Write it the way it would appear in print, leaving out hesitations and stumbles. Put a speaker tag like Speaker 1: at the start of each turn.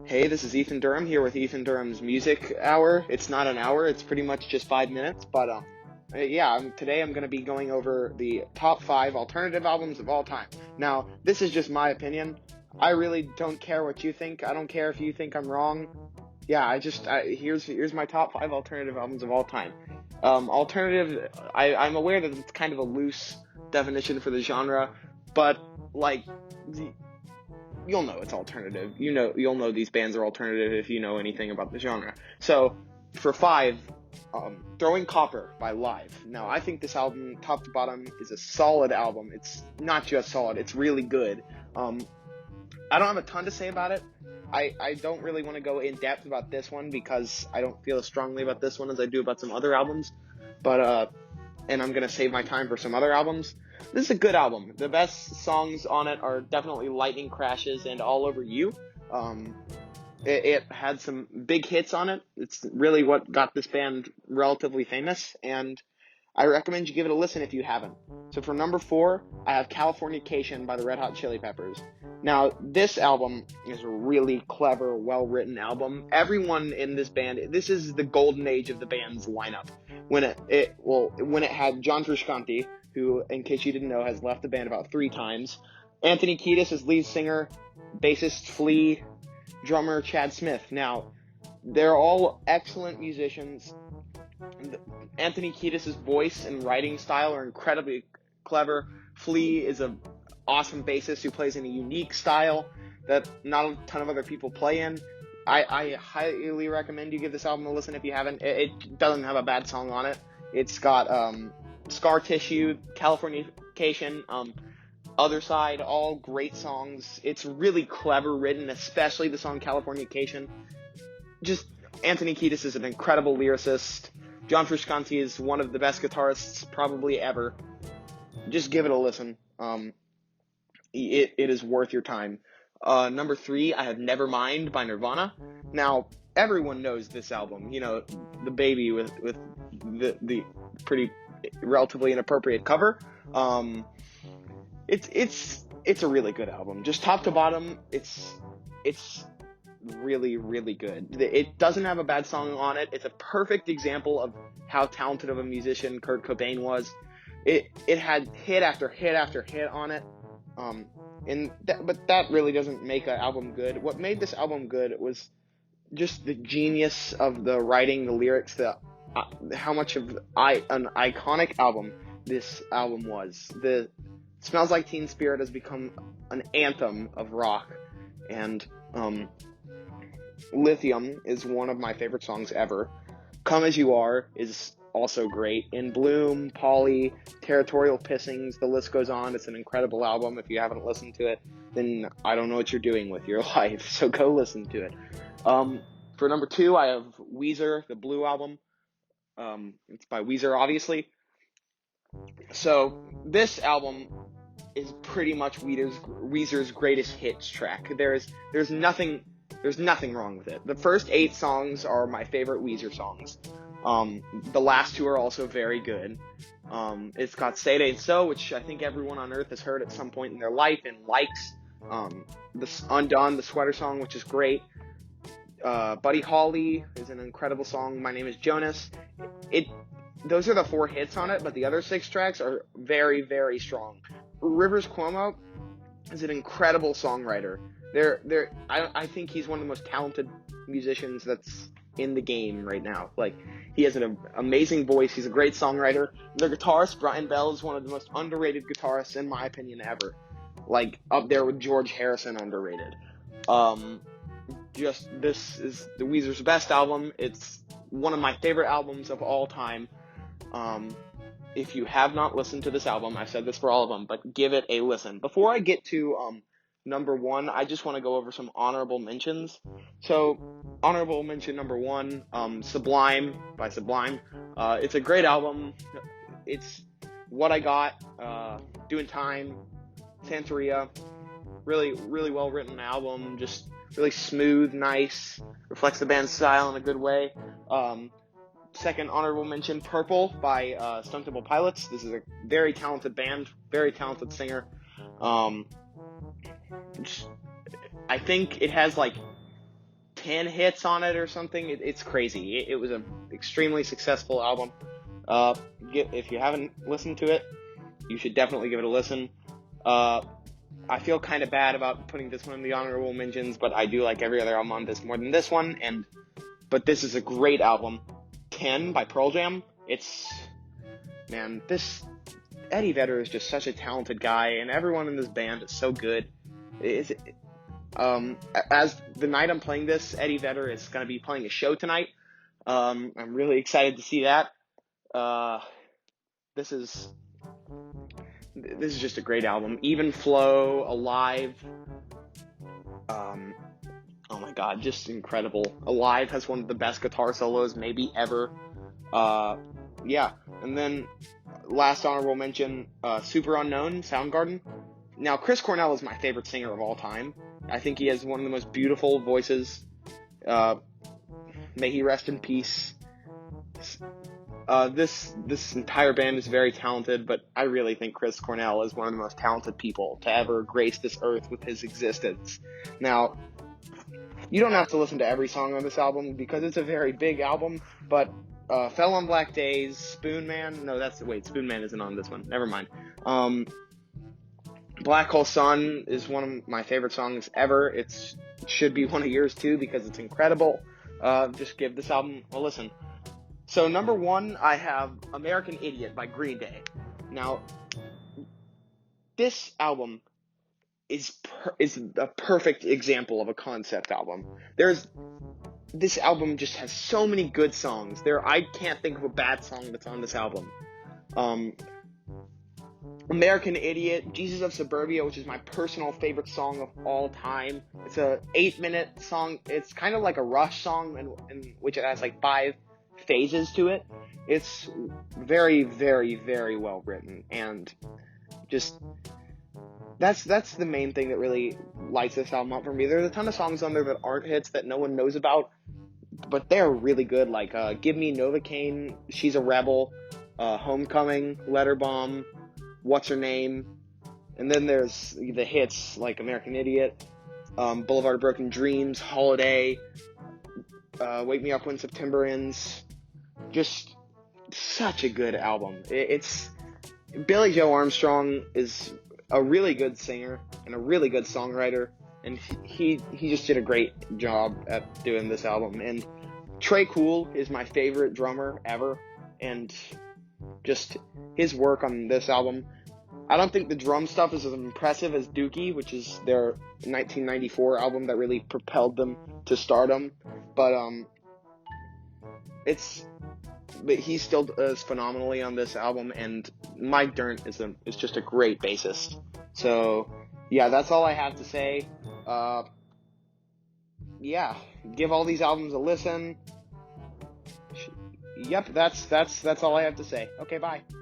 Speaker 1: Hey, this is Ethan Durham here with Ethan Durham's Music Hour. It's not an hour, it's pretty much just 5 minutes, but today I'm going to be going over the top 5 alternative albums of all time. Now, this is just my opinion. I really don't care what you think. I don't care if you think I'm wrong. Here's my top 5 alternative albums of all time. I'm aware that it's kind of a loose definition for the genre, but like you'll know it's alternative. You'll know these bands are alternative if you know anything about the genre. So, for 5, Throwing Copper by Live. Now, I think this album, top to bottom, is a solid album. It's not just solid, it's really good. I don't have a ton to say about it. I don't really want to go in depth about this one because I don't feel as strongly about this one as I do about some other albums. And I'm going to save my time for some other albums. This is a good album. The best songs on it are definitely Lightning Crashes and All Over You. It had some big hits on it. It's really what got this band relatively famous, and I recommend you give it a listen if you haven't. So for number 4, I have Californication by the Red Hot Chili Peppers. Now, this album is a really clever, well-written album. Everyone in this band, this is the golden age of the band's lineup. When it had John Frusciante, who, in case you didn't know, has left the band about 3 times, Anthony Kiedis as lead singer, bassist Flea, drummer Chad Smith. Now, they're all excellent musicians. Anthony Kiedis' voice and writing style are incredibly clever. Flea is an awesome bassist who plays in a unique style that not a ton of other people play in. I highly recommend you give this album a listen if you haven't. It doesn't have a bad song on it. It's got Scar Tissue, Californication, Other Side, all great songs. It's really clever written, especially the song Californication. Just Anthony Kiedis is an incredible lyricist. John Frusciante is one of the best guitarists probably ever. Just give it a listen. It is worth your time. Number 3, I have Nevermind by Nirvana. Now, everyone knows this album. You know, the baby with the pretty relatively inappropriate cover. It's a really good album. Just top to bottom, it's really, really good. It doesn't have a bad song on it. It's a perfect example of how talented of a musician Kurt Cobain was. It had hit after hit after hit on it. But that really doesn't make an album good. What made this album good was just the genius of the writing, the lyrics, how much of an iconic album this album was. The Smells Like Teen Spirit has become an anthem of rock, and Lithium is one of my favorite songs ever. Come As You Are is also great. In Bloom, Polly, Territorial Pissings, the list goes on. It's an incredible album. If you haven't listened to it, then I don't know what you're doing with your life, so go listen to it. For number 2, I have Weezer, the Blue album. It's by Weezer, obviously. So, this album is pretty much Weezer's greatest hits track. There's nothing wrong with it. The first 8 songs are my favorite Weezer songs. The last 2 are also very good. It's got Say It Ain't So, which I think everyone on earth has heard at some point in their life and likes. The Undone, the Sweater song, which is great. Buddy Holly is an incredible song. My Name is Jonas. Those are the 4 hits on it, but the other 6 tracks are very, very strong. Rivers Cuomo is an incredible songwriter. I think he's one of the most talented musicians that's in the game right now. Like, he has an amazing voice. He's a great songwriter. Their guitarist, Brian Bell, is one of the most underrated guitarists, in my opinion, ever. Like, up there with George Harrison, underrated. This is the Weezer's best album. It's one of my favorite albums of all time. If you have not listened to this album, I've said this for all of them, but give it a listen. Before I get to number 1, I just want to go over some honorable mentions. So, honorable mention number 1, Sublime by Sublime. It's a great album. It's What I Got, Doing Time, Santeria. Really, really well written album. Just really smooth, nice, reflects the band's style in a good way. Second honorable mention, Purple by Stone Temple Pilots. This is a very talented band, very talented singer. I think it has like 10 hits on it or something. It's crazy. It was an extremely successful album. If you haven't listened to it, you should definitely give it a listen. I feel kind of bad about putting this one in the honorable mentions, but I do like every other album on this more than this one. But this is a great album. 10 by Pearl Jam. Eddie Vedder is just such a talented guy, and everyone in this band is so good. As the night I'm playing this, Eddie Vedder is going to be playing a show tonight. I'm really excited to see that. This is just a great album. Even Flow, Alive. Oh my God, just incredible. Alive has one of the best guitar solos maybe ever. And then last honorable mention, Super Unknown, Soundgarden. Now, Chris Cornell is my favorite singer of all time. I think he has one of the most beautiful voices. May he rest in peace. This entire band is very talented, but I really think Chris Cornell is one of the most talented people to ever grace this earth with his existence. Now, you don't have to listen to every song on this album because it's a very big album, but Fell on Black Days, Spoon Man isn't on this one. Never mind. Black Hole Sun is one of my favorite songs ever. It should be one of yours too because it's incredible. Just give this album a listen. So number 1, I have American Idiot by Green Day. Now, this album is a perfect example of a concept album. This album just has so many good songs. I can't think of a bad song that's on this album. American Idiot, Jesus of Suburbia, which is my personal favorite song of all time. It's a 8-minute song. It's kind of like a Rush song in which it has like 5 phases to it. It's very, very, very well written, and just that's the main thing that really lights this album up for me. There's a ton of songs on there that aren't hits that no one knows about, but they're really good, like Give Me Novocaine, She's a Rebel, Homecoming, Letter Bomb, What's Her Name, and then there's the hits like American Idiot, Boulevard of Broken Dreams, Holiday, Wake Me Up When September Ends. Just such a good album. It's Billy Joe Armstrong is a really good singer and a really good songwriter, and he just did a great job at doing this album. And Trey Cool is my favorite drummer ever, and just his work on this album. I don't think the drum stuff is as impressive as Dookie, which is their 1994 album that really propelled them to stardom, but he still does phenomenally on this album, and Mike Dirnt is just a great bassist. So, yeah, that's all I have to say. Give all these albums a listen. Yep, that's all I have to say. Okay, bye.